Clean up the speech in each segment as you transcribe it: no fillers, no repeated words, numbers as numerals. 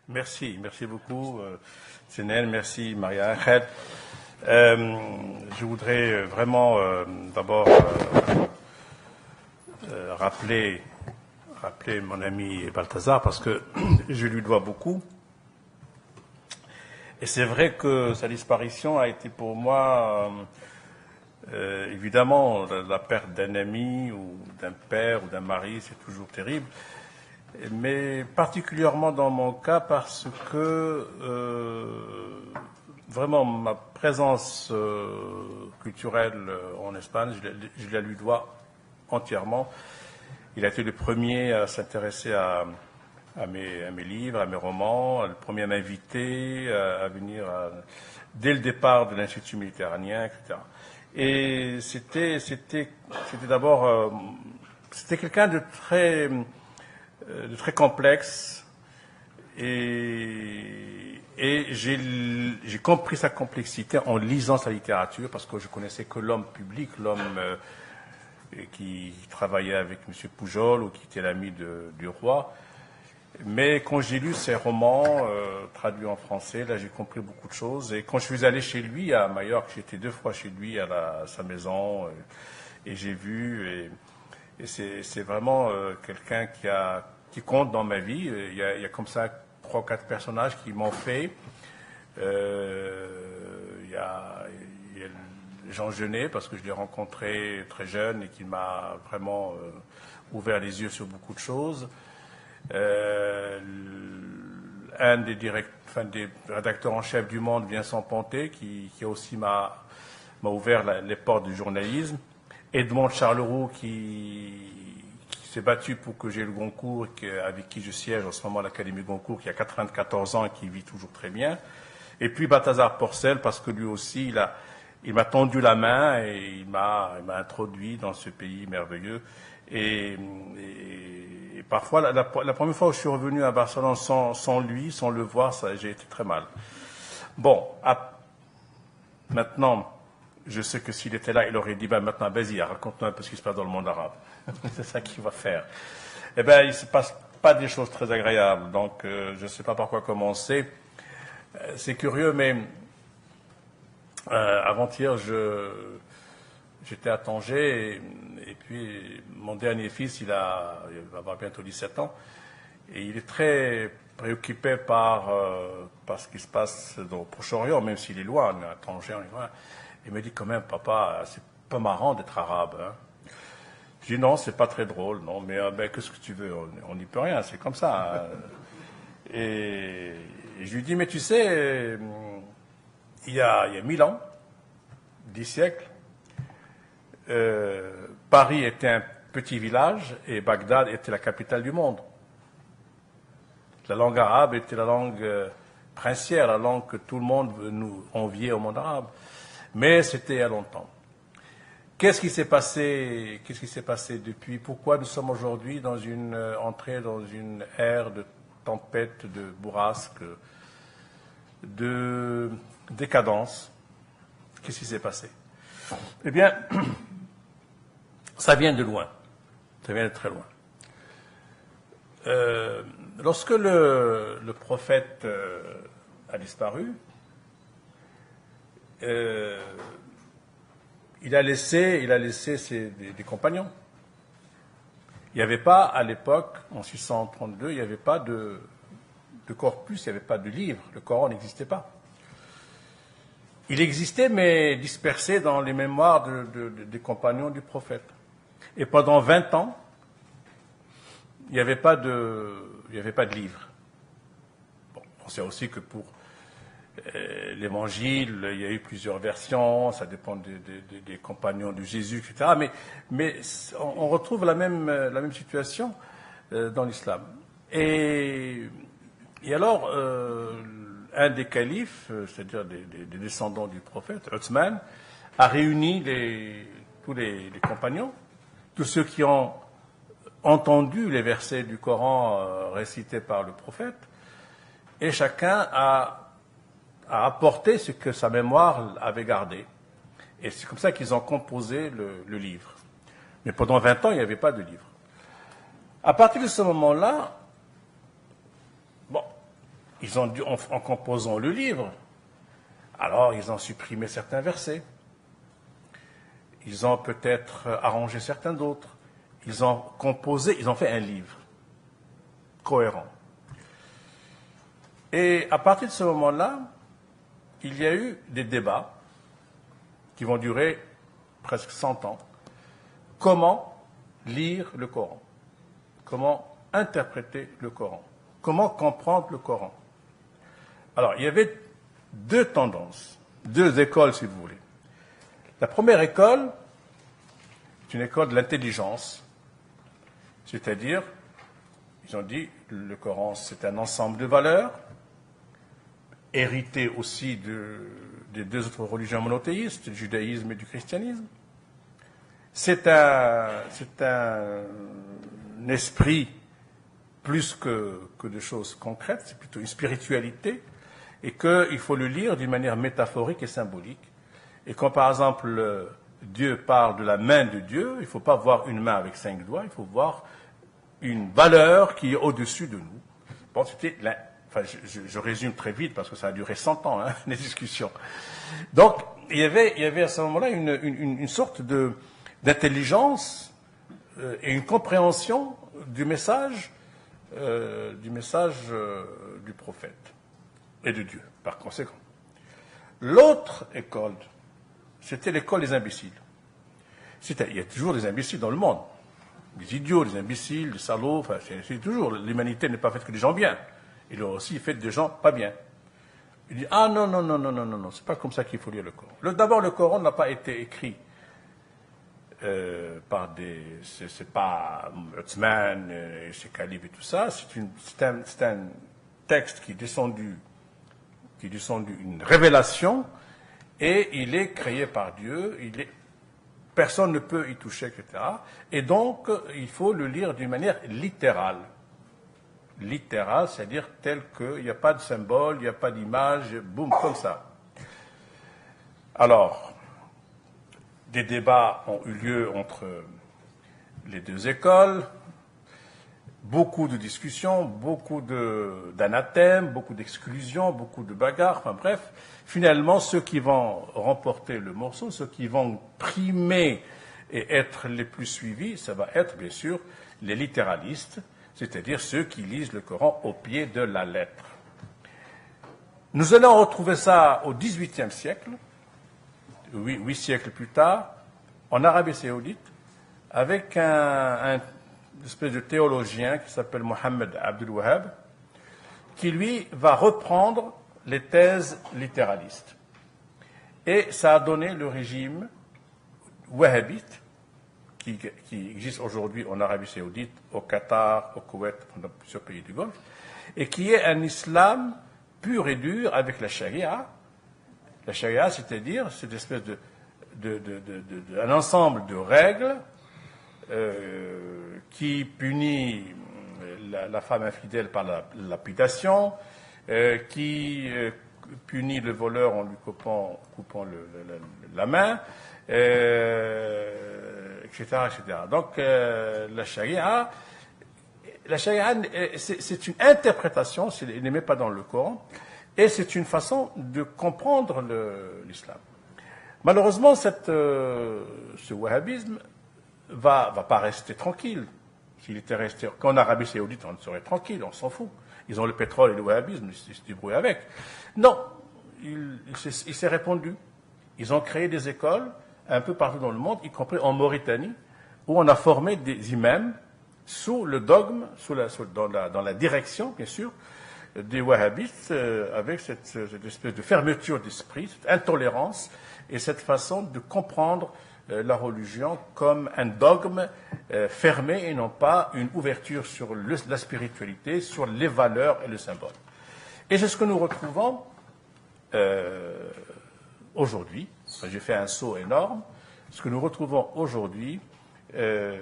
Merci beaucoup, Sénel, merci Maria Angel. Je voudrais vraiment d'abord rappeler mon ami Balthazar parce que je lui dois beaucoup. Et c'est vrai que sa disparition a été pour moi, évidemment, la perte d'un ami ou d'un père ou d'un mari, c'est toujours terrible. Mais particulièrement dans mon cas parce que vraiment ma présence culturelle en Espagne, je la lui dois entièrement. Il a été le premier à s'intéresser à mes livres, à mes romans, le premier à m'inviter à venir dès le départ de l'Institut méditerranéen, etc. Et c'était d'abord c'était quelqu'un de très complexe et j'ai compris sa complexité en lisant sa littérature parce que je connaissais que l'homme public, l'homme qui travaillait avec M. Pujol ou qui était l'ami du roi. Mais quand j'ai lu ses romans traduits en français, là j'ai compris beaucoup de choses. Et quand je suis allé chez lui à Majorque, j'étais 2 fois chez lui à sa maison et j'ai vu. Et c'est vraiment quelqu'un qui compte dans ma vie. Il y a comme ça 3 ou 4 personnages qui m'ont fait. Il y a Jean Genet, parce que je l'ai rencontré très jeune et qui m'a vraiment ouvert les yeux sur beaucoup de choses. Un des rédacteurs en chef du Monde, Vincent Pontet, qui aussi m'a ouvert les portes du journalisme. Edmond Charleroux qui s'est battu pour que j'ai le Goncourt, avec qui je siège en ce moment à l'Académie Goncourt, qui a 94 ans et qui vit toujours très bien. Et puis Balthazar Porcel, parce que lui aussi, il m'a tendu la main et il m'a introduit dans ce pays merveilleux. Et parfois, la première fois où je suis revenu à Barcelone sans lui, sans le voir, j'ai été très mal. Bon, maintenant, je sais que s'il était là, il aurait dit, maintenant, vas-y, raconte-nous un peu ce qui se passe dans le monde arabe. C'est ça qu'il va faire. Eh bien, il ne se passe pas des choses très agréables, donc je ne sais pas par quoi commencer. C'est curieux, mais avant-hier, j'étais à Tanger, et puis mon dernier fils, il va avoir bientôt 17 ans, et il est très préoccupé par ce qui se passe au Proche-Orient, même s'il est loin, à Tanger, on est loin. Il me dit quand même, papa, c'est pas marrant d'être arabe. Hein. Je dis non, c'est pas très drôle, non, mais qu'est-ce que tu veux, on n'y peut rien, c'est comme ça. Et je lui dis, mais tu sais, il y a 1000 ans, 10 siècles, Paris était un petit village et Bagdad était la capitale du monde. La langue arabe était la langue princière, la langue que tout le monde nous enviait au monde arabe. Mais c'était il y a longtemps. Qu'est-ce qui s'est passé depuis? Pourquoi nous sommes aujourd'hui entrés dans une ère de tempête, de bourrasque, de décadence? Qu'est-ce qui s'est passé? Eh bien, ça vient de loin. Ça vient de très loin. Lorsque le prophète a disparu, il a laissé des compagnons. Il n'y avait pas, à l'époque, en 632, il n'y avait pas de corpus, il n'y avait pas de livre. Le Coran n'existait pas. Il existait, mais dispersé dans les mémoires des compagnons du prophète. Et pendant 20 ans, il n'y avait pas de livre. Bon, on sait aussi que pour l'Évangile, il y a eu plusieurs versions, ça dépend des compagnons de Jésus, etc. Mais on retrouve la même situation dans l'islam. Et alors, un des califes, c'est-à-dire des descendants du prophète, Othman, a réuni tous les compagnons, tous ceux qui ont entendu les versets du Coran récités par le prophète, et chacun a apporté ce que sa mémoire avait gardé. Et c'est comme ça qu'ils ont composé le livre. Mais pendant 20 ans, il n'y avait pas de livre. À partir de ce moment-là, bon, ils ont dû, en composant le livre, alors ils ont supprimé certains versets. Ils ont peut-être arrangé certains d'autres. Ils ont composé, ils ont fait un livre cohérent. Et à partir de ce moment-là, il y a eu des débats qui vont durer presque 100 ans. Comment lire le Coran? Comment interpréter le Coran? Comment comprendre le Coran? Alors, il y avait deux tendances, deux écoles, si vous voulez. La première école, c'est une école de l'intelligence, c'est-à-dire, ils ont dit, le Coran, c'est un ensemble de valeurs, hérité aussi des deux autres religions monothéistes, du judaïsme et du christianisme. C'est un esprit plus que de choses concrètes, c'est plutôt une spiritualité, et qu'il faut le lire d'une manière métaphorique et symbolique. Et quand, par exemple, Dieu parle de la main de Dieu, il ne faut pas voir une main avec 5 doigts, il faut voir une valeur qui est au-dessus de nous. Bon, c'était je résume très vite parce que ça a duré 100 ans, les discussions. Donc, il y avait à ce moment-là une sorte d'intelligence et une compréhension du message du prophète et de Dieu, par conséquent. L'autre école, c'était l'école des imbéciles. Il y a toujours des imbéciles dans le monde. Des idiots, des imbéciles, des salauds, enfin, c'est toujours, l'humanité n'est pas faite que des gens bien. Il a aussi fait des gens pas bien. Il dit, ah non, c'est pas comme ça qu'il faut lire le Coran. D'abord, le Coran n'a pas été écrit par c'est pas Uthman et ses califes et tout ça, c'est un texte qui est descendu, une révélation, et il est créé par Dieu, personne ne peut y toucher, etc. Et donc, il faut le lire d'une manière littérale. Littérale, c'est-à-dire tel qu'il n'y a pas de symbole, il n'y a pas d'image, boum, comme ça. Alors, des débats ont eu lieu entre les deux écoles, beaucoup de discussions, beaucoup d'anathèmes, beaucoup d'exclusions, beaucoup de bagarres, enfin bref. Finalement, ceux qui vont remporter le morceau, ceux qui vont primer et être les plus suivis, ça va être bien sûr les littéralistes, c'est-à-dire ceux qui lisent le Coran au pied de la lettre. Nous allons retrouver ça au XVIIIe siècle, 8 siècles plus tard, en Arabie Saoudite, avec un espèce de théologien qui s'appelle Mohammed Abdul Wahhab, qui lui va reprendre les thèses littéralistes. Et ça a donné le régime wahhabite qui existe aujourd'hui en Arabie Saoudite, au Qatar, au Koweït, dans plusieurs pays du Golfe, et qui est un islam pur et dur avec la charia. La charia, c'est-à-dire cette espèce un ensemble de règles qui punit la femme infidèle par la lapidation, qui punit le voleur en lui coupant la main, etc., etc. Donc, la charia, c'est une interprétation, elle n'est même pas dans le Coran, et c'est une façon de comprendre l'islam. Malheureusement, ce wahhabisme va pas rester tranquille. S'il était resté qu'en Arabie Saoudite, on serait tranquille, on s'en fout. Ils ont le pétrole et le wahhabisme, ils se débrouillent avec. Non, il s'est répandu. Ils ont créé des écoles un peu partout dans le monde, y compris en Mauritanie, où on a formé des imams sous le dogme, dans la direction, bien sûr, des wahhabites, avec cette espèce de fermeture d'esprit, cette intolérance et cette façon de comprendre la religion comme un dogme fermé et non pas une ouverture sur la spiritualité, sur les valeurs et le symbole. Et c'est ce que nous retrouvons aujourd'hui. J'ai fait un saut énorme. Ce que nous retrouvons aujourd'hui, en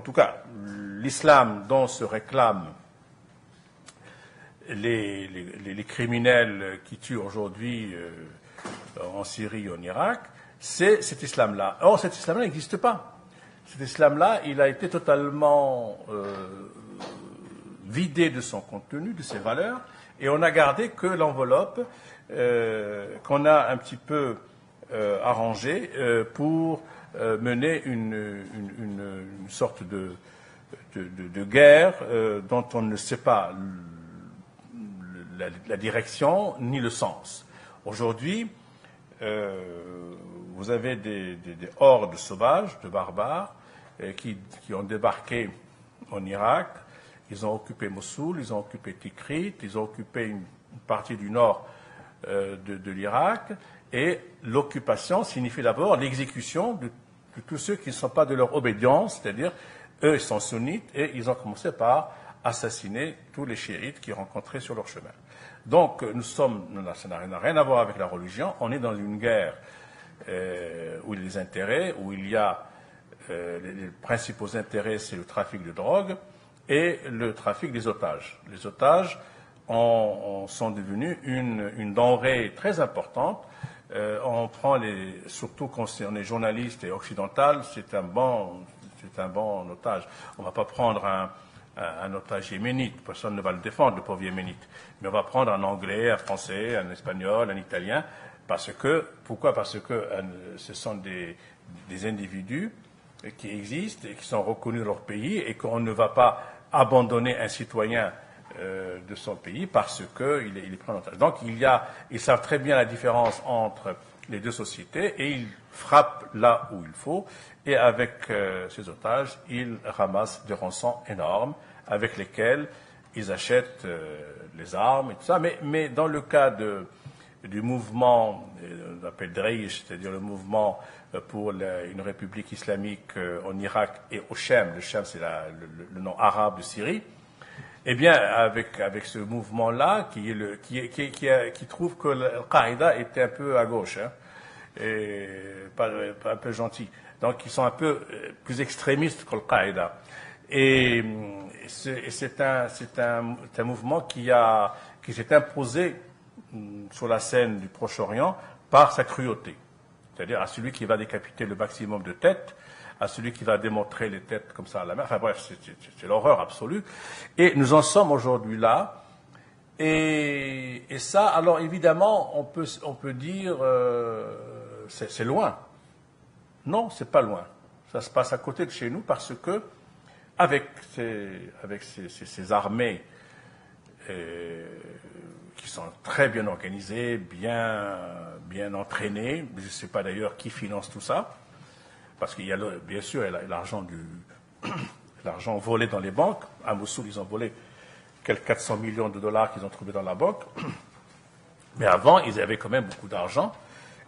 tout cas, l'islam dont se réclament les criminels qui tuent aujourd'hui en Syrie et en Irak, c'est cet islam-là. Or, cet islam-là n'existe pas. Cet islam-là, il a été totalement vidé de son contenu, de ses valeurs, et on n'a gardé que l'enveloppe qu'on a un petit peu arrangée pour mener une sorte de guerre dont on ne sait pas la direction ni le sens. Aujourd'hui, vous avez des hordes sauvages, de barbares, qui ont débarqué en Irak. Ils ont occupé Mossoul, ils ont occupé Tikrit, ils ont occupé une partie du nord de l'Irak. Et l'occupation signifie d'abord l'exécution de tous ceux qui ne sont pas de leur obédience, c'est-à-dire eux, ils sont sunnites, et ils ont commencé par assassiner tous les chiites qu'ils rencontraient sur leur chemin. Donc, ça n'a rien à voir avec la religion. On est dans une guerre où il y a des intérêts, où il y a les principaux intérêts, c'est le trafic de drogue et le trafic des otages. Les otages sont devenus une denrée très importante. On prend surtout quand on est journaliste et occidental, c'est un bon otage. On ne va pas prendre un otage yéménite, personne ne va le défendre, le pauvre yéménite. Mais on va prendre un anglais, un français, un espagnol, un italien, pourquoi? Parce que ce sont des individus qui existent et qui sont reconnus dans leur pays et qu'on ne va pas abandonner un citoyen de son pays parce qu'il est pris en otage. Donc ils savent très bien la différence entre les deux sociétés et ils frappent là où il faut. Et avec ces otages, ils ramassent des rançons énormes avec lesquelles ils achètent les armes et tout ça. Mais dans le cas du mouvement, on appelle Daesh, c'est-à-dire le mouvement pour une république islamique en Irak et au Chem, le Chem c'est le nom arabe de Syrie, eh bien avec ce mouvement-là qui trouve que Al-Qaïda était un peu à gauche, hein, et pas un peu gentil. Donc ils sont un peu plus extrémistes qu'Al-Qaïda. Et c'est un mouvement qui s'est imposé sur la scène du Proche-Orient par sa cruauté. C'est-à-dire à celui qui va décapiter le maximum de têtes, à celui qui va démontrer les têtes comme ça à la main. Enfin bref, c'est l'horreur absolue. Et nous en sommes aujourd'hui là. Et ça, alors évidemment, on peut dire c'est loin. Non, c'est pas loin. Ça se passe à côté de chez nous parce que avec ces armées qui sont très bien organisées, bien entraînées, je ne sais pas d'ailleurs qui finance tout ça, parce qu'il y a bien sûr l'argent volé dans les banques. À Mossoul, ils ont volé quelques 400 millions de dollars qu'ils ont trouvés dans la banque. Mais avant, ils avaient quand même beaucoup d'argent,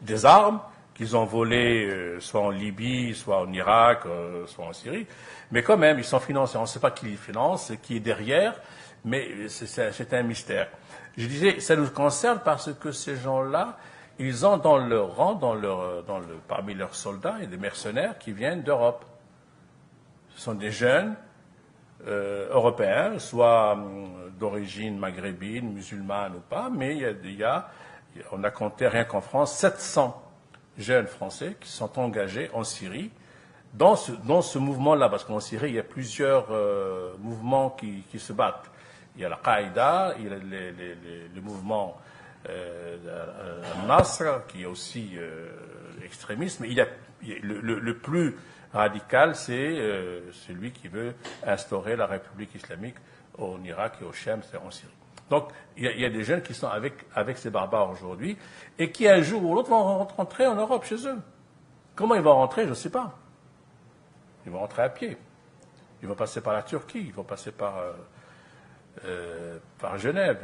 des armes qu'ils ont volées soit en Libye, soit en Irak, soit en Syrie. Mais quand même, ils sont financés. On ne sait pas qui les finance, qui est derrière, mais c'est un mystère. Je disais, ça nous concerne parce que ces gens-là, ils ont dans leur rang, parmi leurs soldats, et des mercenaires qui viennent d'Europe. Ce sont des jeunes européens, soit d'origine maghrébine, musulmane ou pas, mais on a compté rien qu'en France 700 jeunes Français qui sont engagés en Syrie dans ce mouvement-là, parce qu'en Syrie, il y a plusieurs mouvements qui se battent. Il y a la Qaïda, il y a le mouvement Nasr, qui est aussi extrémiste, mais le plus radical, c'est celui qui veut instaurer la République islamique en Irak et au Chem, c'est en Syrie. Donc, il y a des jeunes qui sont avec ces barbares aujourd'hui et qui, un jour ou l'autre, vont rentrer en Europe chez eux. Comment ils vont rentrer, je ne sais pas. Ils vont rentrer à pied. Ils vont passer par la Turquie, ils vont passer par Genève.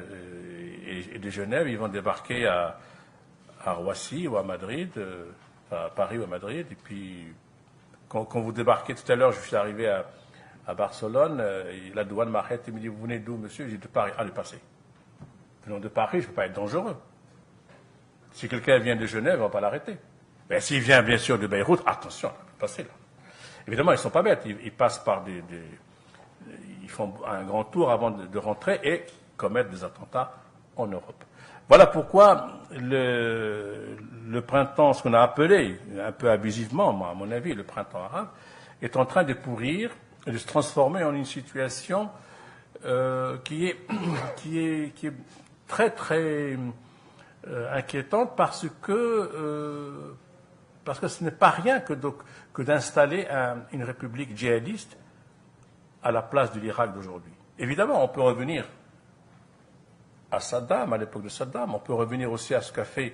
Et de Genève, ils vont débarquer à Roissy ou à Madrid, à Paris ou à Madrid. Et puis, quand vous débarquez tout à l'heure, je suis arrivé à Barcelone, la douane m'arrête et me dit, vous venez d'où, monsieur? J'ai dit, de Paris. Ah, de passé. Venant de Paris, je ne peux pas être dangereux. Si quelqu'un vient de Genève, on ne va pas l'arrêter. Mais s'il vient, bien sûr, de Beyrouth, attention, on peut passer là. Évidemment, ils ne sont pas bêtes. Ils passent par ils font un grand tour avant de rentrer et commettre des attentats en Europe. Voilà pourquoi le printemps, ce qu'on a appelé, un peu abusivement, à mon avis, le printemps arabe, est en train de pourrir et de se transformer en une situation qui est très très inquiétante parce que ce n'est pas rien que d'installer une république djihadiste à la place de l'Irak d'aujourd'hui. Évidemment, on peut revenir à Saddam, à l'époque de Saddam, on peut revenir aussi à ce qu'a fait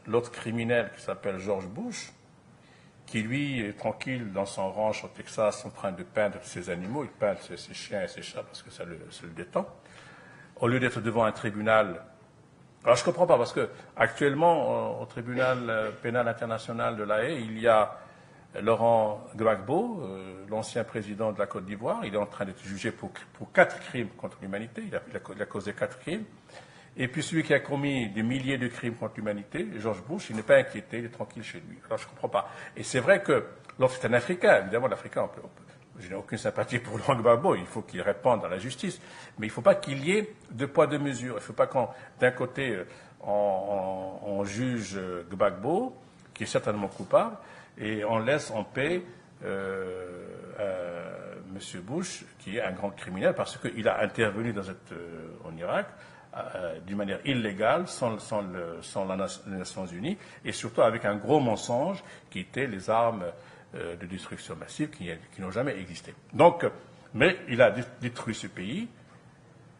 l'autre criminel qui s'appelle George Bush, qui lui est tranquille dans son ranch au Texas en train de peindre ses animaux, il peint ses chiens et ses chats parce que ça le détend, au lieu d'être devant un tribunal. Alors je ne comprends pas, parce que actuellement au tribunal pénal international de La Haye, il y a Laurent Gbagbo, l'ancien président de la Côte d'Ivoire. Il est en train d'être jugé pour 4 crimes contre l'humanité, il a causé 4 crimes. Et puis celui qui a commis des milliers de crimes contre l'humanité, George Bush, il n'est pas inquiété, il est tranquille chez lui. Alors je ne comprends pas. Et c'est vrai que lorsque c'est un Africain, évidemment l'Africain, je n'ai aucune sympathie pour Laurent Gbagbo, il faut qu'il réponde à la justice, mais il ne faut pas qu'il y ait de poids, de mesure. Il ne faut pas qu'on, d'un côté, on juge Gbagbo, qui est certainement coupable, et on laisse en paix M. Bush, qui est un grand criminel, parce qu'il a intervenu en Irak d'une manière illégale, sans les Nations Unies, et surtout avec un gros mensonge qui était les armes de destruction massive qui n'ont jamais existé. Donc, mais il a détruit ce pays,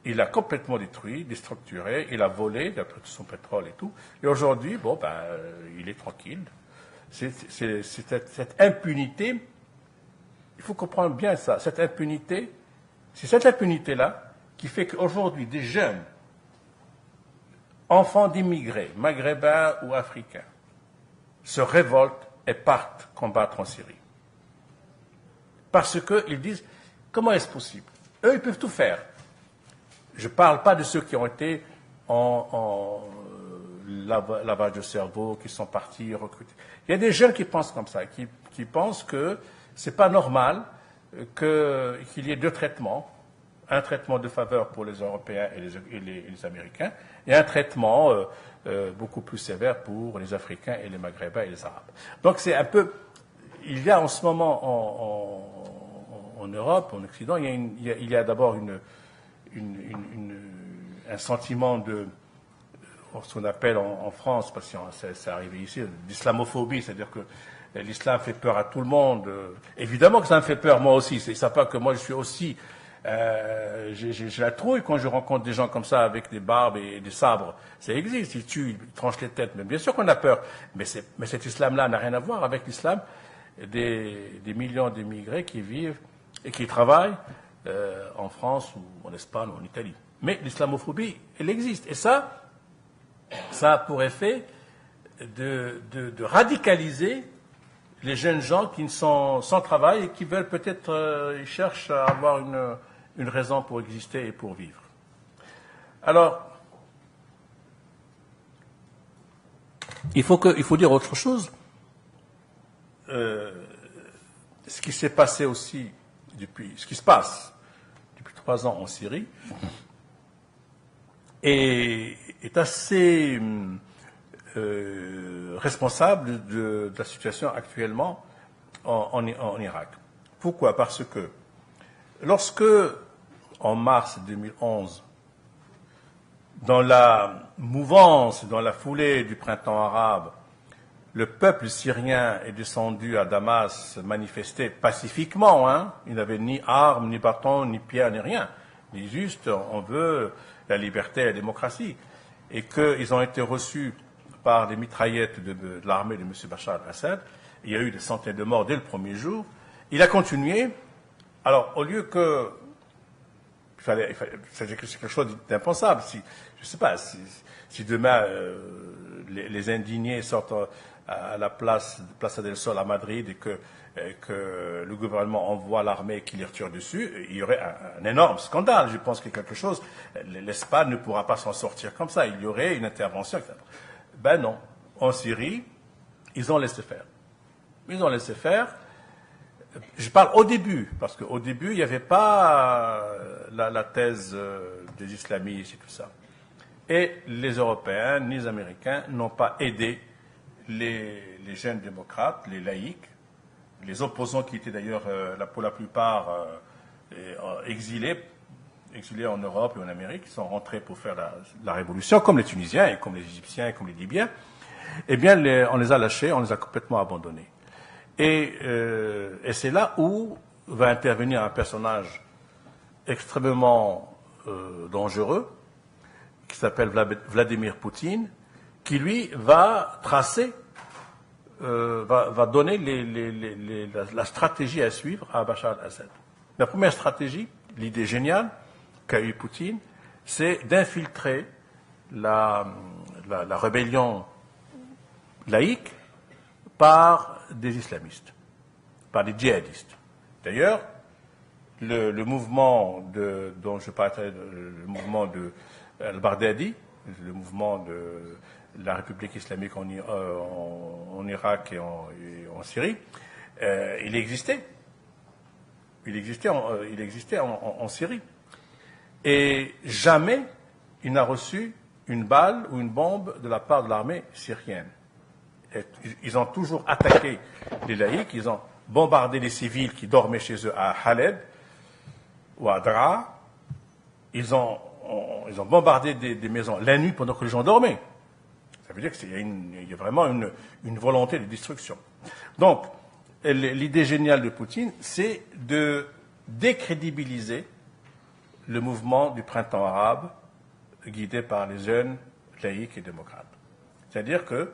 il a complètement détruit, déstructuré, il a volé son pétrole et tout, et aujourd'hui, il est tranquille. C'est cette impunité, il faut comprendre bien ça, cette impunité, c'est cette impunité-là qui fait qu'aujourd'hui, des jeunes enfants d'immigrés, maghrébins ou africains, se révoltent et partent combattre en Syrie. Parce qu'ils disent, comment est-ce possible? Eux, ils peuvent tout faire. Je ne parle pas de ceux qui ont été en lavage de cerveau, qui sont partis recruter. Il y a des jeunes qui pensent comme ça, qui pensent que ce n'est pas normal qu'il y ait 2 traitements, un traitement de faveur pour les Européens et les Américains, et un traitement beaucoup plus sévère pour les Africains et les Maghrébins et les Arabes. Donc c'est un peu... Il y a en ce moment en Europe, en Occident, il y a d'abord un sentiment de... ce qu'on appelle en France, parce que c'est arrivé ici, d'islamophobie, c'est-à-dire que l'islam fait peur à tout le monde. Évidemment que ça me fait peur, moi aussi. C'est sympa que moi je suis aussi... j'ai la trouille quand je rencontre des gens comme ça avec des barbes et des sabres. Ça existe, ils tuent, ils tranchent les têtes. Mais bien sûr qu'on a peur. Mais cet islam-là n'a rien à voir avec l'islam des millions d'immigrés qui vivent et qui travaillent en France ou en Espagne ou en Italie. Mais l'islamophobie, elle existe. Et ça a pour effet de radicaliser les jeunes gens qui sont sans travail et qui veulent peut-être, ils cherchent à avoir une raison pour exister et pour vivre. Alors, il faut dire autre chose. Ce qui s'est passé aussi ce qui se passe depuis 3 ans en Syrie est assez responsable de la situation actuellement en Irak. Pourquoi? Parce que lorsque, en mars 2011, dans la mouvance, dans la foulée du printemps arabe, le peuple syrien est descendu à Damas manifester pacifiquement, il n'avait ni armes, ni bâtons, ni pierres, ni rien. Mais juste, on veut la liberté et la démocratie. Et qu'ils ont été reçus par des mitraillettes de l'armée de M. Bachar al-Assad. Il y a eu des centaines de morts dès le premier jour. Il a continué. Alors, au lieu que... c'est quelque chose d'impensable. Je ne sais pas, si demain les indignés sortent à la place del Sol à Madrid et que le gouvernement envoie l'armée qui les retire dessus, il y aurait un énorme scandale. Je pense que quelque chose, l'Espagne ne pourra pas s'en sortir comme ça. Il y aurait une intervention. Ben non. En Syrie, ils ont laissé faire. Ils ont laissé faire. Je parle au début, parce qu'au début, il n'y avait pas la thèse des islamistes et tout ça. Et les Européens, ni les Américains, n'ont pas aidé les jeunes démocrates, les laïcs, les opposants qui étaient d'ailleurs pour la plupart exilés en Europe et en Amérique, qui sont rentrés pour faire la révolution, comme les Tunisiens et comme les Égyptiens et comme les Libyens, eh bien, on les a lâchés, on les a complètement abandonnés. Et c'est là où va intervenir un personnage extrêmement dangereux, qui s'appelle Vladimir Poutine, qui lui va tracer, va donner la stratégie à suivre à Bachar al-Assad. La première stratégie, l'idée géniale qu'a eu Poutine, c'est d'infiltrer la rébellion laïque par des islamistes, par des djihadistes. D'ailleurs, le mouvement dont je parlais, le mouvement de al-Baghdadi, le mouvement de la République islamique en Irak et en Syrie, il existait. Il existait en Syrie. Et jamais il n'a reçu une balle ou une bombe de la part de l'armée syrienne. Ils ont toujours attaqué les laïcs, ils ont bombardé les civils qui dormaient chez eux à Haleb ou à Draa. Ils ont bombardé des maisons la nuit pendant que les gens dormaient. Ça veut dire qu'il y a vraiment une volonté de destruction. Donc, l'idée géniale de Poutine, c'est de décrédibiliser le mouvement du printemps arabe guidé par les jeunes laïcs et démocrates. C'est-à-dire que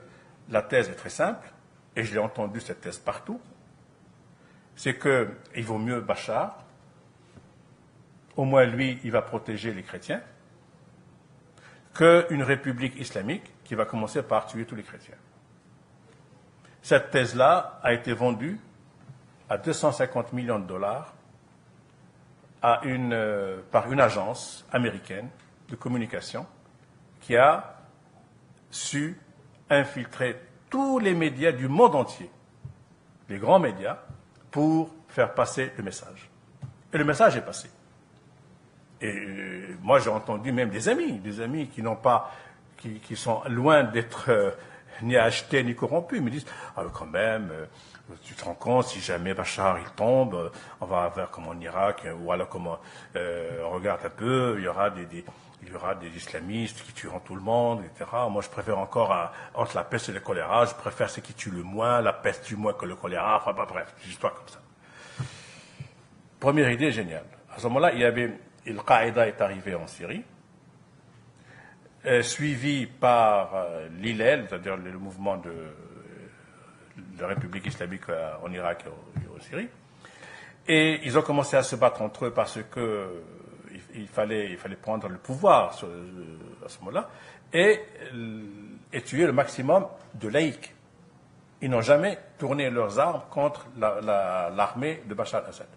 la thèse est très simple, et je l'ai entendu cette thèse partout, c'est qu'il vaut mieux Bachar, au moins lui, il va protéger les chrétiens, qu'une république islamique qui va commencer par tuer tous les chrétiens. Cette thèse-là a été vendue à 250 millions de dollars par une agence américaine de communication qui a su infiltrer tous les médias du monde entier, les grands médias, pour faire passer le message. Et le message est passé. Et moi, j'ai entendu même des amis qui n'ont pas, qui sont loin d'être ni achetés ni corrompus, me disent ah, quand même, tu te rends compte, si jamais Bachar il tombe, on va faire comme en Irak, ou alors comme on regarde un peu, il y aura des islamistes qui tueront tout le monde, etc. Moi, je préfère encore, entre la peste et le choléra, je préfère ce qui tue le moins, la peste tue moins que le choléra, enfin, bref, des histoires comme ça. Première idée géniale. À ce moment-là, il y avait, Al-Qaïda est arrivé en Syrie, suivi par l'ILEL, c'est-à-dire le mouvement de la République islamique en Irak et en Syrie. Et ils ont commencé à se battre entre eux parce que il fallait prendre le pouvoir à ce moment-là et tuer le maximum de laïcs. Ils n'ont jamais tourné leurs armes contre l'armée de Bachar al-Assad.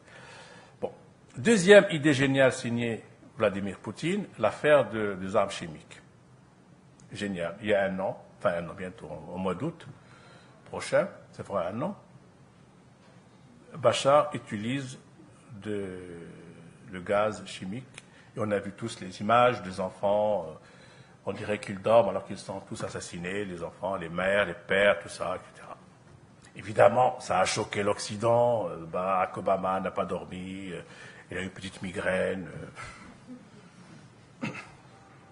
Bon. Deuxième idée géniale signée Vladimir Poutine, l'affaire des armes chimiques. Génial. Il y a un an, bientôt, au mois d'août prochain, ça fera un an, Bachar utilise le gaz chimique. Et on a vu tous les images des enfants, on dirait qu'ils dorment alors qu'ils sont tous assassinés, les enfants, les mères, les pères, tout ça, etc. Évidemment, ça a choqué l'Occident. Barack Obama n'a pas dormi, il a eu une petite migraine.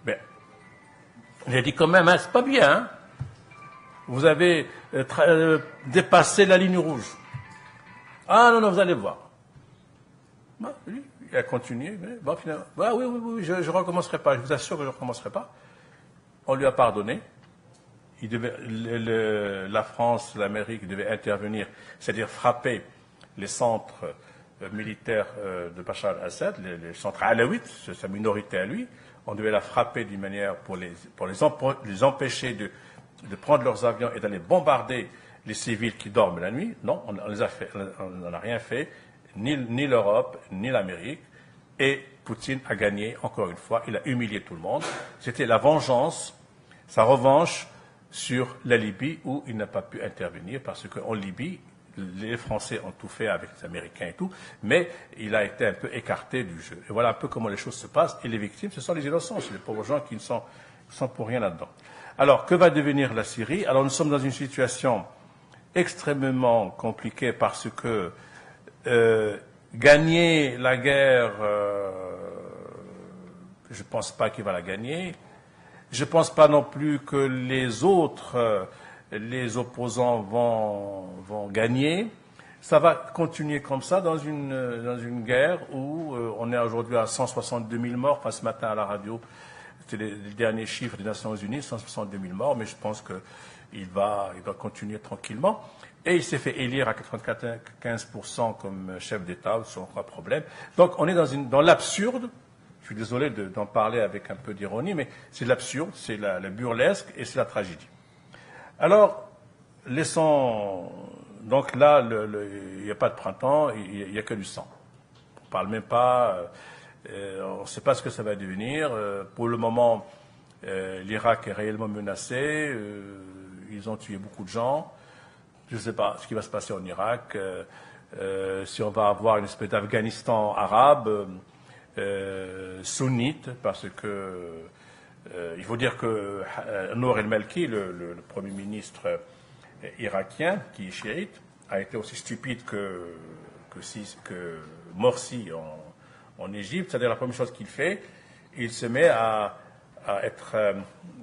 Mais j'ai dit quand même, hein, c'est pas bien. Hein. Vous avez dépassé la ligne rouge. Ah non, vous allez voir. Bah, lui, il a continué. Mais, bon, finalement, bah, oui, je ne recommencerai pas. Je vous assure que je ne recommencerai pas. On lui a pardonné. La France, l'Amérique devaient intervenir, c'est-à-dire frapper les centres militaires de Bachar al-Assad, les centres alaouites, c'est sa minorité à lui. On devait la frapper d'une manière pour les empêcher de prendre leurs avions et d'aller bombarder les civils qui dorment la nuit. Non, on n'a rien fait, ni l'Europe, ni l'Amérique. Et Poutine a gagné, encore une fois, il a humilié tout le monde. C'était la vengeance, sa revanche sur la Libye où il n'a pas pu intervenir parce qu'en Libye, les Français ont tout fait avec les Américains et tout, mais il a été un peu écarté du jeu. Et voilà un peu comment les choses se passent. Et les victimes, ce sont les innocents, c'est les pauvres gens qui ne sont pour rien là-dedans. Alors, que va devenir la Syrie? Alors, nous sommes dans une situation extrêmement compliquée parce que Gagner la guerre, je ne pense pas qu'il va la gagner. Je ne pense pas non plus que les autres, les opposants vont gagner. Ça va continuer comme ça dans une guerre où on est aujourd'hui à 162 000 morts. Enfin, ce matin à la radio, c'était les derniers chiffres des Nations Unies, 162 000 morts, mais je pense qu'il va continuer tranquillement. Et il s'est fait élire à 95% comme chef d'État, sans aucun problème. Donc on est dans l'absurde. Je suis désolé d'en parler avec un peu d'ironie, mais c'est l'absurde, c'est la burlesque et c'est la tragédie. Alors, laissons... Donc là, il n'y a pas de printemps, il n'y a que du sang. On ne parle même pas, on ne sait pas ce que ça va devenir. Pour le moment, l'Irak est réellement menacé, ils ont tué beaucoup de gens. Je ne sais pas ce qui va se passer en Irak, si on va avoir une espèce d'Afghanistan arabe, sunnite, parce que il faut dire que Nour el-Maliki, le Premier ministre irakien, qui est chiite, a été aussi stupide que Morsi en Égypte. C'est-à-dire la première chose qu'il fait, il se met à être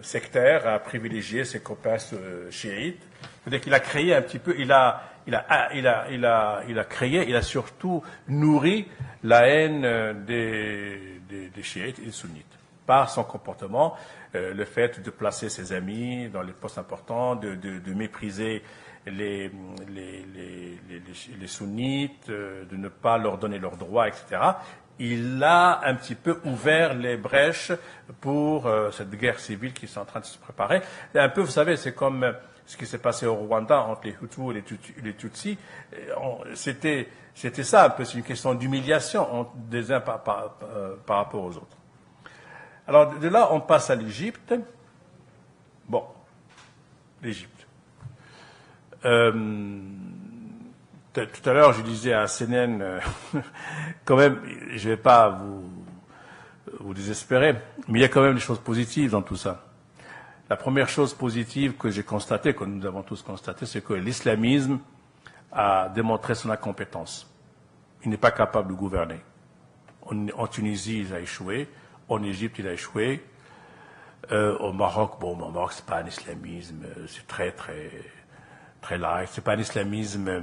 sectaire, à privilégier ses copains chiites. C'est-à-dire qu'il a créé un petit peu, il a créé, il a surtout nourri la haine des chiites et des sunnites par son comportement, le fait de placer ses amis dans les postes importants, de mépriser les sunnites, de ne pas leur donner leurs droits, etc. Il a un petit peu ouvert les brèches pour cette guerre civile qui est en train de se préparer. Et un peu, vous savez, c'est comme ce qui s'est passé au Rwanda entre les Hutus et les Tutsis. C'était ça un peu, c'est une question d'humiliation des uns par rapport aux autres. Alors de là, on passe à l'Égypte. Bon, l'Égypte. Tout à l'heure, je disais à CNN, quand même, je ne vais pas vous désespérer, mais il y a quand même des choses positives dans tout ça. La première chose positive que j'ai constatée, que nous avons tous constaté, c'est que l'islamisme a démontré son incompétence. Il n'est pas capable de gouverner. En Tunisie, il a échoué. En Égypte, il a échoué. Au Maroc, au Maroc, c'est pas un islamisme, c'est très, très, très light. C'est pas un islamisme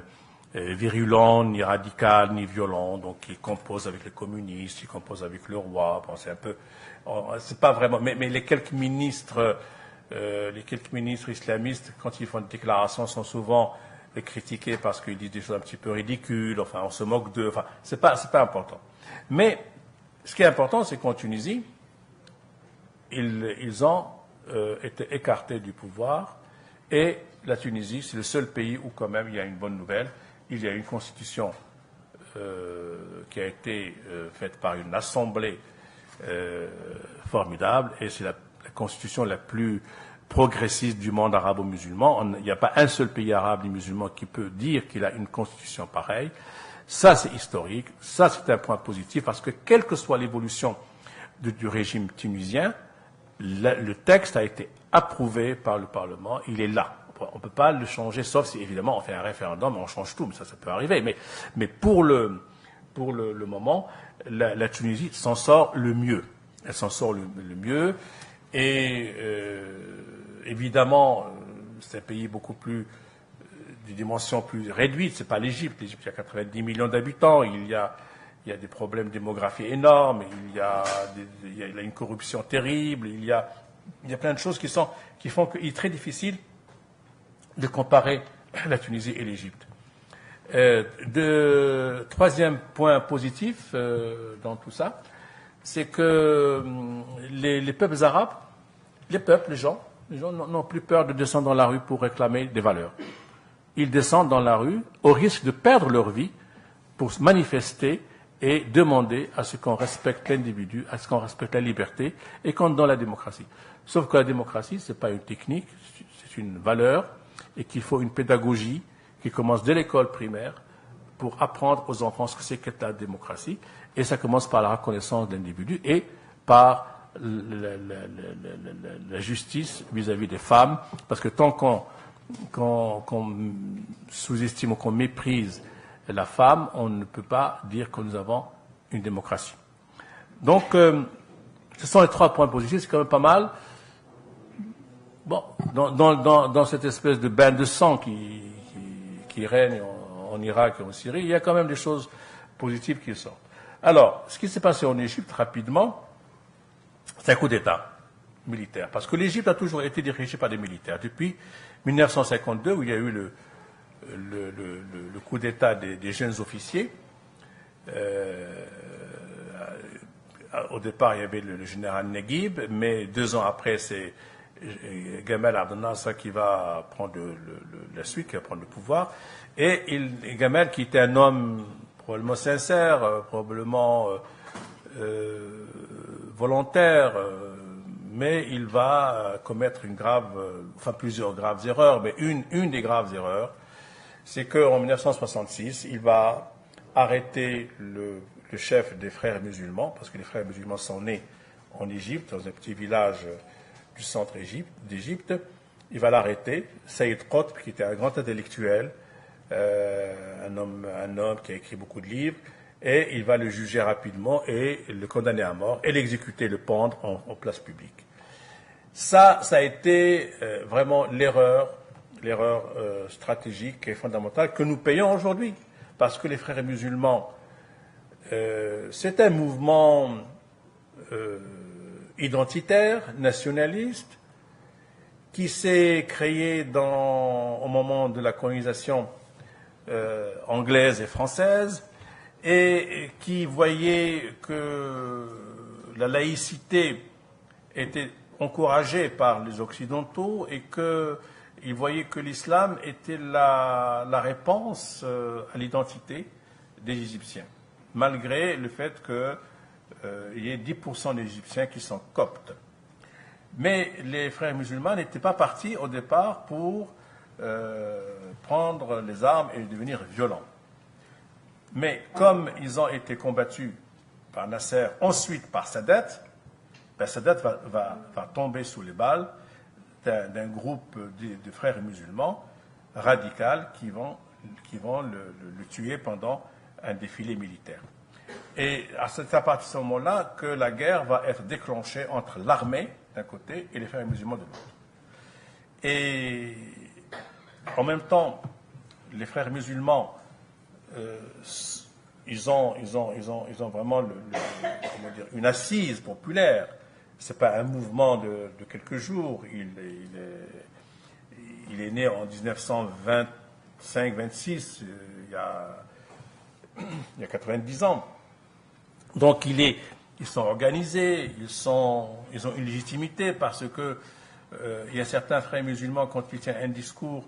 virulent, ni radical, ni violent. Donc, il compose avec les communistes, il compose avec le roi. Bon, c'est un peu, c'est pas vraiment. Mais les quelques ministres islamistes, quand ils font des déclarations, sont souvent critiqués parce qu'ils disent des choses un petit peu ridicules. Enfin, on se moque d'eux. Enfin, c'est pas important. Mais ce qui est important, c'est qu'en Tunisie, ils ont été écartés du pouvoir, et la Tunisie, c'est le seul pays où quand même il y a une bonne nouvelle. Il y a une constitution qui a été faite par une assemblée formidable, et c'est la constitution la plus progressiste du monde arabo-musulman. Il n'y a pas un seul pays arabe ni musulman qui peut dire qu'il a une constitution pareille. Ça, c'est historique. Ça, c'est un point positif, parce que quelle que soit l'évolution du régime tunisien, le texte a été approuvé par le Parlement. Il est là. On ne peut pas le changer, sauf si, évidemment, on fait un référendum et on change tout. Mais ça peut arriver. Mais pour le moment, la Tunisie s'en sort le mieux. Elle s'en sort le mieux. Et évidemment, c'est un pays beaucoup plus des dimensions plus réduites. C'est pas l'Égypte. L'Égypte, il y a 90 millions d'habitants. Il y a des problèmes démographiques énormes. Il y a une corruption terrible. Il y a plein de choses qui font qu'il est très difficile de comparer la Tunisie et l'Égypte. Troisième point positif dans tout ça, c'est que les peuples arabes, les gens n'ont plus peur de descendre dans la rue pour réclamer des valeurs. Ils descendent dans la rue au risque de perdre leur vie pour se manifester et demander à ce qu'on respecte l'individu, à ce qu'on respecte la liberté et qu'on donne la démocratie. Sauf que la démocratie, ce n'est pas une technique, c'est une valeur, et qu'il faut une pédagogie qui commence dès l'école primaire pour apprendre aux enfants ce que c'est que la démocratie. Et ça commence par la reconnaissance de l'individu et par la justice vis-à-vis des femmes, parce que tant qu'on sous-estime ou qu'on méprise la femme, on ne peut pas dire que nous avons une démocratie. Donc, ce sont les 3 points positifs, c'est quand même pas mal. Bon, dans cette espèce de bain de sang qui règne en Irak et en Syrie, il y a quand même des choses positives qui sortent. Alors, ce qui s'est passé en Égypte, rapidement, c'est un coup d'État militaire. Parce que l'Égypte a toujours été dirigée par des militaires. Depuis 1952, où il y a eu le coup d'État des jeunes officiers, au départ, il y avait le général Neguib, mais 2 ans après, c'est Gamal Abdel Nasser qui va prendre la suite, qui va prendre le pouvoir. Et Gamal, qui était un homme probablement sincère, probablement volontaire, mais il va commettre plusieurs graves erreurs. Mais une des graves erreurs, c'est qu'en 1966, il va arrêter le chef des frères musulmans, parce que les frères musulmans sont nés en Égypte, dans un petit village du centre d'Égypte. Il va l'arrêter, Saïd Qutb, qui était un grand intellectuel, un homme qui a écrit beaucoup de livres, et il va le juger rapidement et le condamner à mort et l'exécuter, le pendre en place publique. Ça a été vraiment l'erreur stratégique et fondamentale que nous payons aujourd'hui, parce que les frères musulmans, c'est un mouvement identitaire, nationaliste, qui s'est créé au moment de la colonisation anglaise et française, et qui voyait que la laïcité était encouragée par les Occidentaux et qu'ils voyaient que l'islam était la réponse à l'identité des Égyptiens, malgré le fait qu'il y ait 10% d'Égyptiens qui sont coptes. Mais les frères musulmans n'étaient pas partis au départ pour prendre les armes et devenir violents. Mais comme ils ont été combattus par Nasser, ensuite par Sadat, Sadat va tomber sous les balles d'un groupe de frères musulmans radicaux qui vont le tuer pendant un défilé militaire. Et c'est à partir de ce moment-là que la guerre va être déclenchée entre l'armée d'un côté et les frères musulmans de l'autre. Et en même temps, les frères musulmans, ils ont vraiment une assise populaire. C'est pas un mouvement de quelques jours. Il est né en 1925-26, il y a 90 ans. Donc ils sont organisés, ils ont une légitimité parce que il y a certains frères musulmans, quand ils tiennent un discours,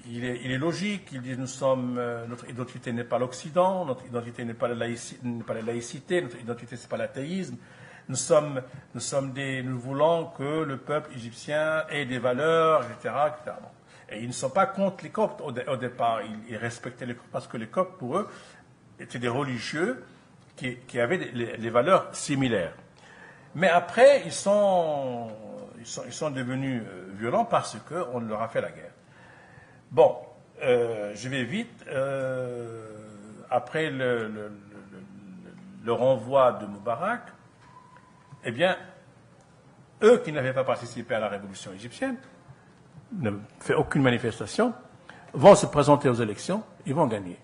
il est logique. Ils disent notre identité n'est pas l'Occident, notre identité n'est pas la laïcité, notre identité c'est pas l'athéisme. Nous voulons que le peuple égyptien ait des valeurs, etc., etc. Et ils ne sont pas contre les Coptes au départ. Ils respectaient les Coptes parce que les Coptes, pour eux, étaient des religieux qui avaient les valeurs similaires. Mais après, ils sont devenus violents parce qu'on leur a fait la guerre. Bon, je vais vite. Après le renvoi de Moubarak, eh bien, eux qui n'avaient pas participé à la révolution égyptienne, ne fait aucune manifestation, vont se présenter aux élections, ils vont gagner.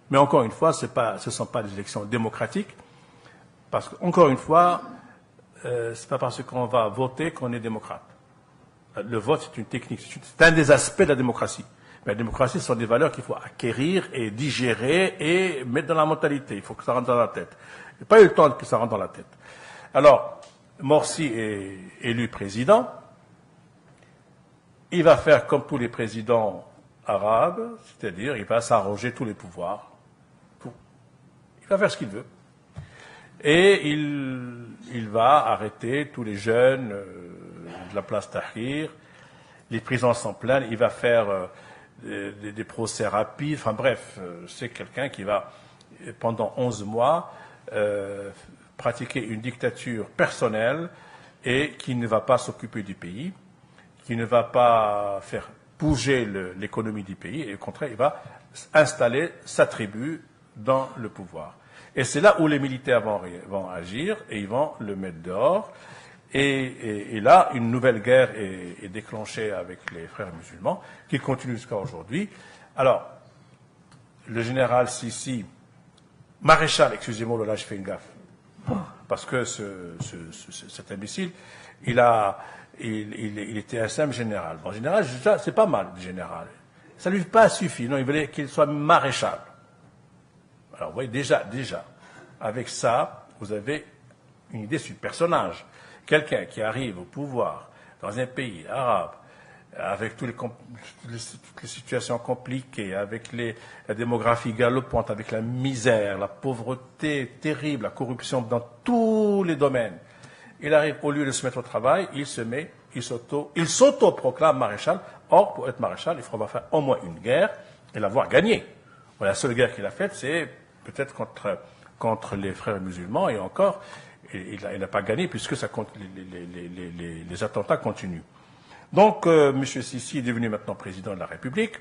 Mais encore une fois, ce ne sont pas des élections démocratiques, parce qu'encore une fois, ce n'est pas parce qu'on va voter qu'on est démocrate. Le vote, c'est une technique, c'est un des aspects de la démocratie. Mais la démocratie, ce sont des valeurs qu'il faut acquérir et digérer et mettre dans la mentalité. Il faut que ça rentre dans la tête. Il n'y a pas eu le temps que ça rentre dans la tête. Alors, Morsi est élu président. Il va faire comme tous les présidents arabes, c'est-à-dire il va s'arroger tous les pouvoirs. Tout. Il va faire ce qu'il veut. Et il va arrêter tous les jeunes de la place Tahrir. Les prisons sont pleines. Il va faire des procès rapides. Enfin bref, c'est quelqu'un qui va, pendant 11 mois, pratiquer une dictature personnelle et qui ne va pas s'occuper du pays, qui ne va pas faire bouger l'économie du pays, et au contraire, il va installer sa tribu dans le pouvoir. Et c'est là où les militaires vont agir, et ils vont le mettre dehors. Et là, une nouvelle guerre est déclenchée avec les frères musulmans, qui continue jusqu'à aujourd'hui. Alors, le général Sissi, maréchal, excusez-moi, là je fais une gaffe, parce que cet imbécile, il était un simple général. Bon, général, c'est pas mal, le général. Ça ne lui a pas suffi, non, il voulait qu'il soit maréchal. Alors, vous voyez, déjà, avec ça, vous avez une idée sur le personnage. Quelqu'un qui arrive au pouvoir dans un pays arabe, avec toutes les situations compliquées, avec la démographie galopante, avec la misère, la pauvreté terrible, la corruption dans tous les domaines. Il arrive, au lieu de se mettre au travail, il s'auto-proclame maréchal. Or, pour être maréchal, il faudra faire au moins une guerre et l'avoir gagnée. Bon, la seule guerre qu'il a faite, c'est peut-être contre les frères musulmans, et encore, il n'a pas gagné puisque les attentats continuent. Donc, M. Sissi est devenu maintenant président de la République.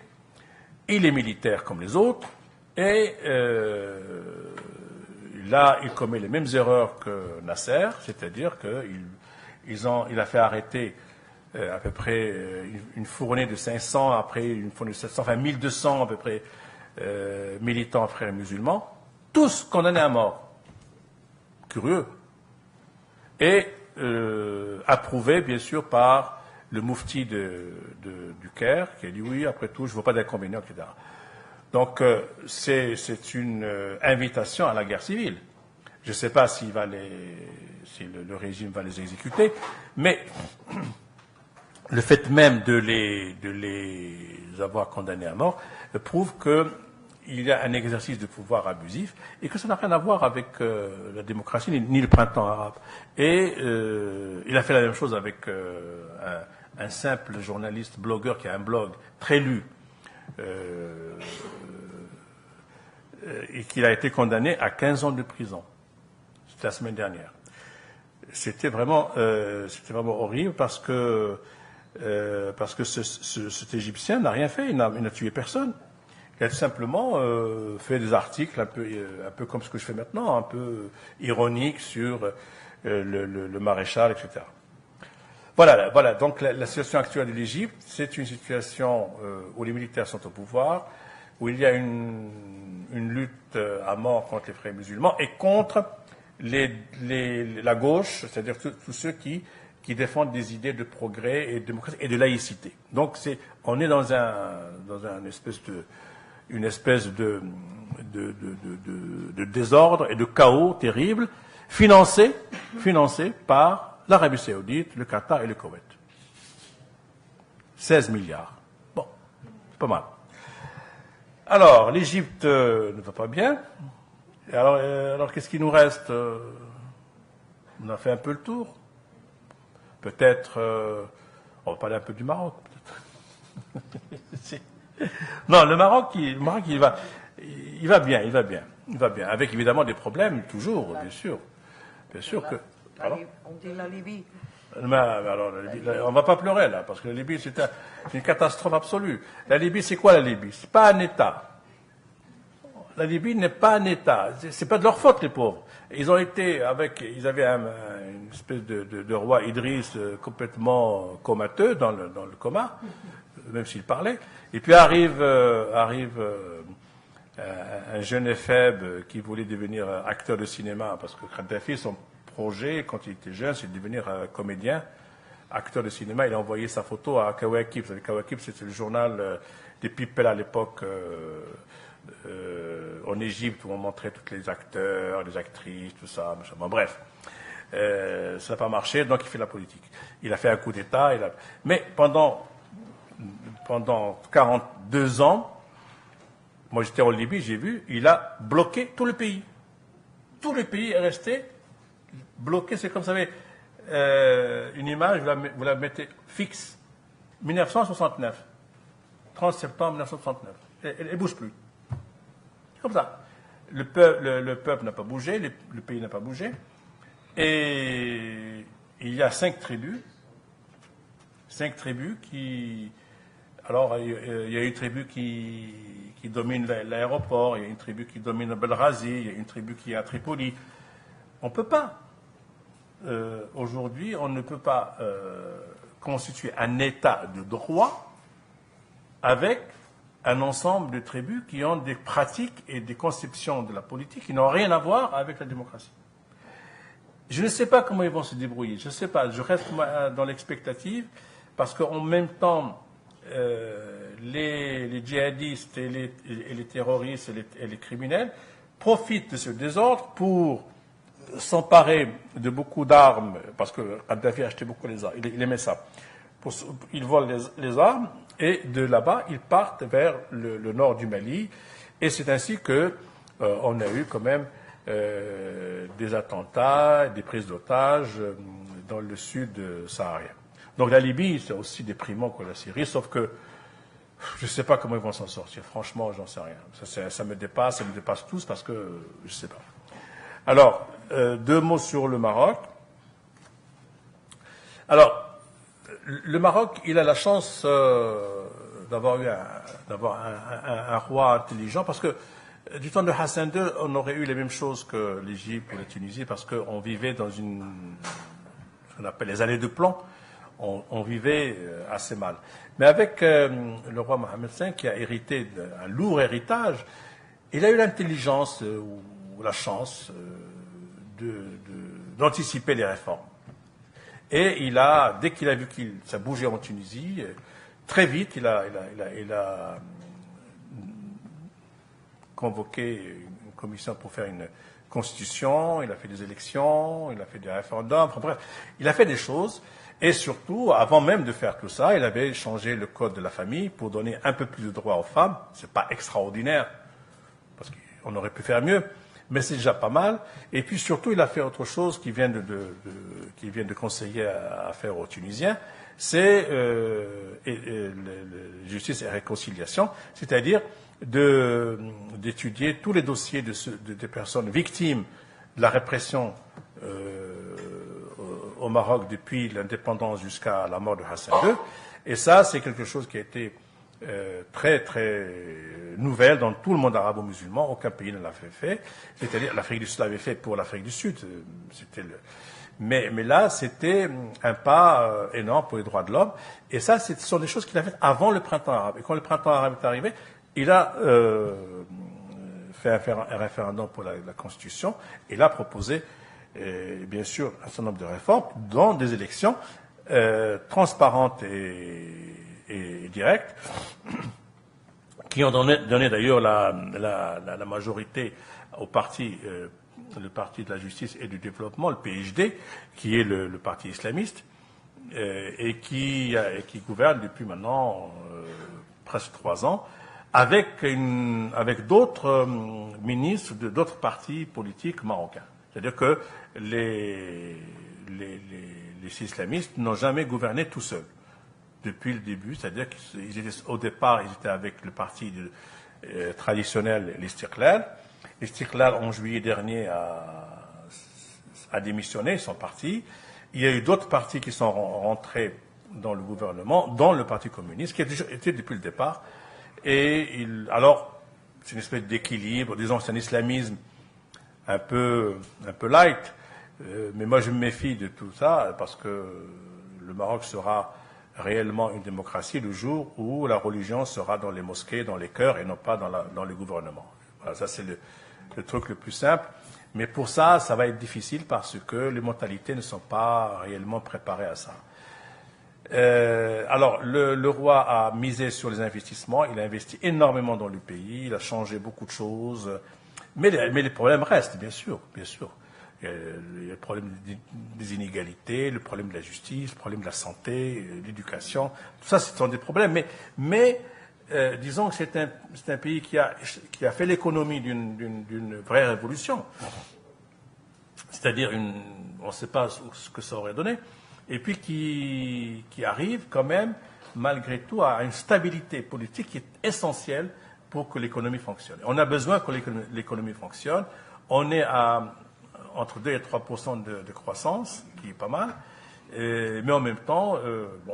Il est militaire comme les autres, et là, il commet les mêmes erreurs que Nasser, c'est-à-dire qu'il a fait arrêter à peu près une fournée de 500, après une fournée de 700, enfin 1200 à peu près militants frères musulmans, tous condamnés à mort. Curieux. Et approuvé, bien sûr, par le moufti du Caire, qui a dit oui, après tout, je ne vois pas d'inconvénient, etc. Donc, c'est une invitation à la guerre civile. Je ne sais pas si le régime va les exécuter, mais le fait même de les avoir condamnés à mort prouve qu'il y a un exercice de pouvoir abusif et que ça n'a rien à voir avec la démocratie ni le printemps arabe. Et il a fait la même chose avec un simple journaliste, blogueur qui a un blog très lu, et qu'il a été condamné à 15 ans de prison. C'était la semaine dernière. C'était vraiment horrible parce que cet Égyptien n'a rien fait, il n'a tué personne. Il a tout simplement fait des articles un peu comme ce que je fais maintenant, un peu ironiques sur le maréchal, etc. Voilà. Donc la situation actuelle de l'Égypte, c'est une situation où les militaires sont au pouvoir, où il y a une lutte à mort contre les frères musulmans et contre la gauche, c'est-à-dire tous ceux qui défendent des idées de progrès et de démocratie et de laïcité. Donc on est dans une espèce de désordre et de chaos terrible, financé par l'Arabie Saoudite, le Qatar et le Koweït. 16 milliards. Bon, c'est pas mal. Alors, l'Égypte ne va pas bien. Et alors qu'est-ce qu'il nous reste? On a fait un peu le tour. Peut-être, on va parler un peu du Maroc, peut-être. Non, le Maroc, il va bien, avec évidemment des problèmes, toujours, bien sûr que... On dit la Libye. Mais alors, on ne va pas pleurer, là, parce que la Libye, c'est une catastrophe absolue. La Libye, c'est quoi la Libye? C'est pas un État. La Libye n'est pas un État. C'est pas de leur faute, les pauvres. Ils avaient une espèce de roi Idriss complètement comateux, dans le coma, même s'il parlait. Et puis arrive un jeune éphèbe qui voulait devenir acteur de cinéma, parce que Kadhafi, son projet, quand il était jeune, c'est de devenir comédien, acteur de cinéma. Il a envoyé sa photo à Kawakib. Vous savez, Kawakib, c'était le journal des People à l'époque en Égypte, où on montrait tous les acteurs, les actrices, tout ça. Machin. Bon, bref, ça n'a pas marché, donc il fait la politique. Il a fait un coup d'État. Mais pendant 42 ans, moi j'étais en Libye, j'ai vu, il a bloqué tout le pays. Tout le pays est resté bloqué. C'est comme, vous savez, une image, vous la mettez fixe. 1969. 30 septembre 1969. Elle ne bouge plus. C'est comme ça. Le peuple n'a pas bougé, le pays n'a pas bougé. Et il y a 5 tribus qui Alors, il y a une tribu qui domine l'aéroport, il y a une tribu qui domine Belghazi, il y a une tribu qui est à Tripoli. On ne peut pas. Aujourd'hui, on ne peut pas constituer un État de droit avec un ensemble de tribus qui ont des pratiques et des conceptions de la politique qui n'ont rien à voir avec la démocratie. Je ne sais pas comment ils vont se débrouiller. Je ne sais pas. Je reste dans l'expectative parce qu'en même temps, les djihadistes et les terroristes et les criminels profitent de ce désordre pour s'emparer de beaucoup d'armes, parce que Kadhafi achetait beaucoup les armes, il aimait ça. Ils volent les armes et de là-bas, ils partent vers le nord du Mali. Et c'est ainsi que on a eu quand même des attentats, des prises d'otages dans le sud saharien. Donc la Libye, c'est aussi déprimant que la Syrie, sauf que je ne sais pas comment ils vont s'en sortir. Franchement, j'en sais rien. Ça me dépasse tous parce que je ne sais pas. Alors, 2 mots sur le Maroc. Alors, le Maroc, il a la chance d'avoir un roi intelligent parce que du temps de Hassan II, on aurait eu les mêmes choses que l'Égypte ou la Tunisie parce qu'on vivait dans ce qu'on appelle les années de plomb. On vivait assez mal. Mais avec le roi Mohammed V, qui a hérité d'un lourd héritage, il a eu l'intelligence ou la chance d'anticiper les réformes. Et dès qu'il a vu que ça bougeait en Tunisie, très vite, il a convoqué une commission pour faire une constitution, il a fait des élections, il a fait des référendums, enfin bref, il a fait des choses. Et surtout, avant même de faire tout ça, il avait changé le code de la famille pour donner un peu plus de droits aux femmes. C'est pas extraordinaire, parce qu'on aurait pu faire mieux, mais c'est déjà pas mal. Et puis surtout, il a fait autre chose qu'il vient de conseiller à faire aux Tunisiens, c'est justice et réconciliation, c'est-à-dire d'étudier tous les dossiers des personnes victimes de la répression au Maroc depuis l'indépendance jusqu'à la mort de Hassan II. Et ça, c'est quelque chose qui a été très, très nouvelle dans tout le monde arabo-musulman. Aucun pays ne l'avait fait. C'est-à-dire, l'Afrique du Sud l'avait fait pour l'Afrique du Sud. Mais là, c'était un pas énorme pour les droits de l'homme. Et ça, ce sont des choses qu'il a faites avant le printemps arabe. Et quand le printemps arabe est arrivé, il a fait un référendum pour la Constitution. Il a proposé bien sûr un certain nombre de réformes dans des élections transparentes et directes qui ont donné d'ailleurs la majorité au parti, le parti de la justice et du développement, le PJD, qui est le parti islamiste et qui gouverne depuis maintenant presque 3 ans avec d'autres ministres d'autres partis politiques marocains. C'est-à-dire que les islamistes n'ont jamais gouverné tout seuls depuis le début. C'est-à-dire qu'au départ, ils étaient avec le parti traditionnel, l'Istiqlal. L'Istiqlal, en juillet dernier, a démissionné, ils sont partis. Il y a eu d'autres partis qui sont rentrés dans le gouvernement, dont le Parti communiste, qui était depuis le départ. Et alors, c'est une espèce d'équilibre, disons, c'est un islamisme un peu light, mais moi je me méfie de tout ça parce que le Maroc sera réellement une démocratie le jour où la religion sera dans les mosquées, dans les cœurs et non pas dans les gouvernements. Voilà, ça c'est le truc le plus simple. Mais pour ça, ça va être difficile parce que les mentalités ne sont pas réellement préparées à ça. Alors, le roi a misé sur les investissements, il a investi énormément dans le pays, il a changé beaucoup de choses. Mais les problèmes restent, bien sûr, bien sûr. Il y a le problème des inégalités, le problème de la justice, le problème de la santé, l'éducation. Tout ça, ce sont des problèmes. Mais disons que c'est un pays qui a fait l'économie d'une vraie révolution. C'est-à-dire, on ne sait pas ce que ça aurait donné. Et puis qui arrive quand même, malgré tout, à une stabilité politique qui est essentielle pour que l'économie fonctionne. On a besoin que l'économie fonctionne. On est à entre 2 et 3% de croissance, qui est pas mal. Mais en même temps,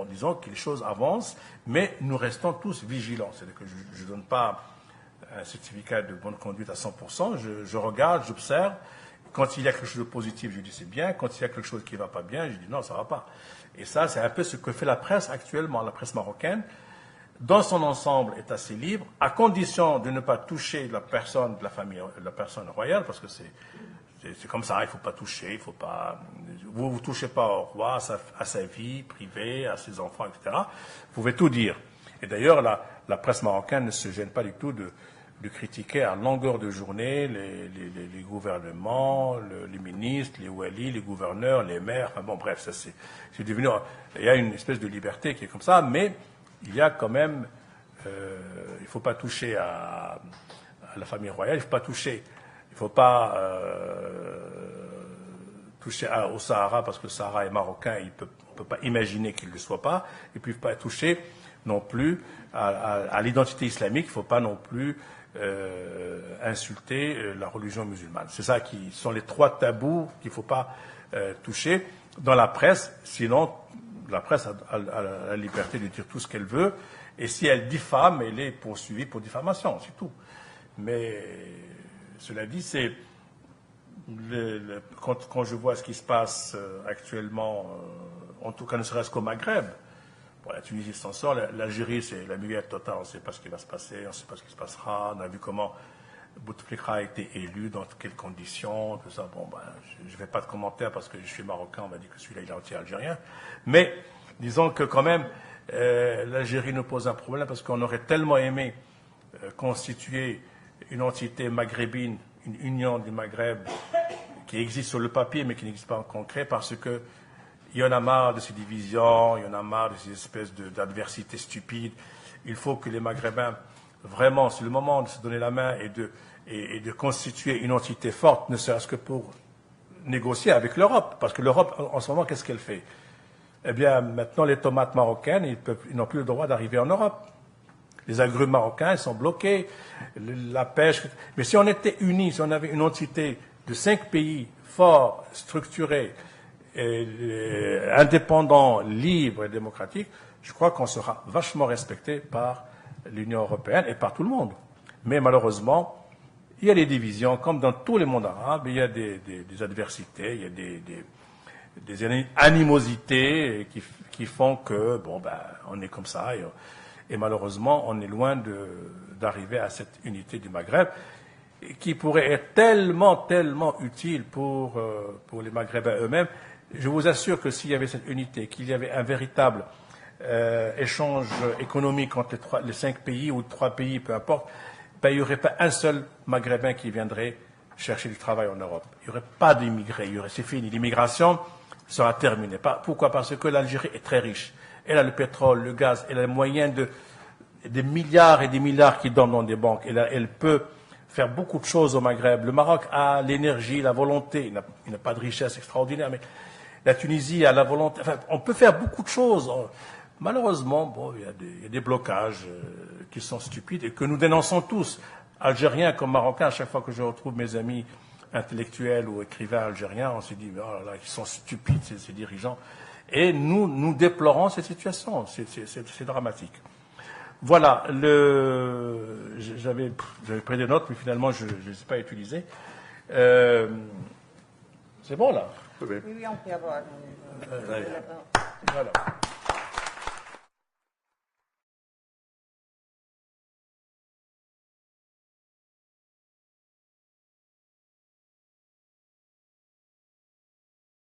disons que les choses avancent, mais nous restons tous vigilants. C'est-à-dire que je ne donne pas un certificat de bonne conduite à 100%, je regarde, j'observe. Quand il y a quelque chose de positif, je dis c'est bien. Quand il y a quelque chose qui ne va pas bien, je dis non, ça ne va pas. Et ça, c'est un peu ce que fait la presse actuellement, la presse marocaine. Dans son ensemble, est assez libre, à condition de ne pas toucher la personne de la famille, la personne royale, parce que c'est comme ça, il ne faut pas toucher, il faut pas. Vous ne touchez pas au roi, à sa vie privée, à ses enfants, etc. Vous pouvez tout dire. Et d'ailleurs, la presse marocaine ne se gêne pas du tout de critiquer à longueur de journée les gouvernements, les ministres, les walis, les gouverneurs, les maires. Enfin bon, bref, ça c'est devenu. Il y a une espèce de liberté qui est comme ça, mais il y a quand même. Il ne faut pas toucher à la famille royale, il ne faut pas toucher. Il ne faut pas toucher au Sahara, parce que le Sahara est marocain, on ne peut pas imaginer qu'il ne le soit pas. Et puis il ne faut pas toucher non plus à l'identité islamique, il ne faut pas non plus insulter la religion musulmane. C'est ça qui sont les 3 tabous qu'il ne faut pas toucher dans la presse, sinon la presse a la liberté de dire tout ce qu'elle veut, et si elle diffame, elle est poursuivie pour diffamation, c'est tout. Mais cela dit, c'est quand je vois ce qui se passe actuellement, en tout cas ne serait-ce qu'au Maghreb, bon, la Tunisie s'en sort, l'Algérie c'est la muette totale, on ne sait pas ce qui va se passer, on ne sait pas ce qui se passera, on a vu comment Bouteflika a été élu, dans quelles conditions, tout ça. Bon, je ne vais pas de commentaires parce que je suis marocain, on m'a dit que celui-là il est anti-algérien, mais disons que quand même l'Algérie nous pose un problème parce qu'on aurait tellement aimé constituer une entité maghrébine, une union du Maghreb qui existe sur le papier mais qui n'existe pas en concret, parce que il y en a marre de ces divisions, il y en a marre de ces espèces d'adversités stupides. Il faut que les Maghrébins, vraiment, c'est le moment de se donner la main et de constituer une entité forte, ne serait-ce que pour négocier avec l'Europe. Parce que l'Europe, en ce moment, qu'est-ce qu'elle fait? Eh bien, maintenant, les tomates marocaines, ils n'ont plus le droit d'arriver en Europe. Les agrumes marocains, ils sont bloqués, la pêche. Mais si on était unis, si on avait une entité de 5 pays forts, structurés, indépendants, libres et démocratiques, je crois qu'on sera vachement respecté par l'Union européenne et par tout le monde. Mais malheureusement, il y a des divisions, comme dans tous les mondes arabes, il y a des adversités, il y a des animosités qui font que, on est comme ça, et malheureusement, on est loin d'arriver à cette unité du Maghreb, qui pourrait être tellement, tellement utile pour les Maghrébins eux-mêmes. Je vous assure que s'il y avait cette unité, qu'il y avait un véritable échange économique entre les 5 pays ou 3 pays, peu importe, il n'y aurait pas un seul Maghrébin qui viendrait chercher du travail en Europe. Il n'y aurait pas d'immigrés, c'est fini. L'immigration sera terminée. Pourquoi? Parce que l'Algérie est très riche. Elle a le pétrole, le gaz, elle a les moyens des milliards et des milliards qui dorment dans des banques. Elle peut faire beaucoup de choses au Maghreb. Le Maroc a l'énergie, la volonté. Il n'a pas de richesse extraordinaire, mais la Tunisie a la volonté. Enfin, on peut faire beaucoup de choses. Malheureusement, il y a des blocages qui sont stupides et que nous dénonçons tous, Algériens comme Marocains. À chaque fois que je retrouve mes amis intellectuels ou écrivains algériens, on se dit, oh là là, ils sont stupides, ces dirigeants. Et nous déplorons cette situation. C'est dramatique. Voilà, j'avais pris des notes, mais finalement, je ne les ai pas utilisées. C'est bon, là? Oui, on peut avoir. Voilà.